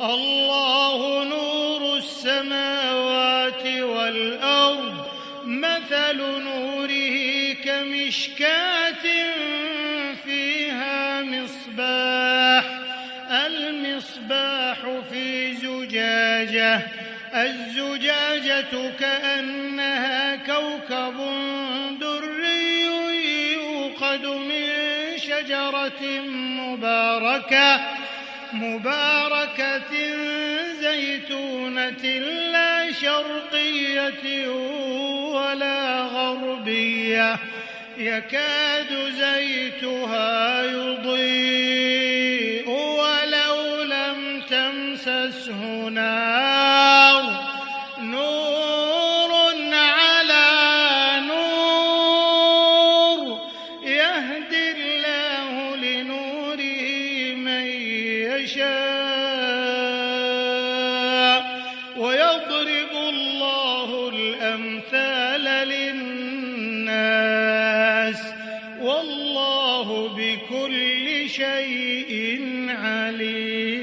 الله نور السماوات والأرض مثل نوره كمشكاة فيها مصباح المصباح في زجاجة الزجاجة كأنها كوكب دري يوقد من شجرة مباركة زيتونة لا شرقية ولا غربية يكاد زيتها يضيء ولو لم تمسسه نار نور على نور يهدي الله لنوره من يشاء ويضرب الله الأمثال للناس والله بكل شيء عليم.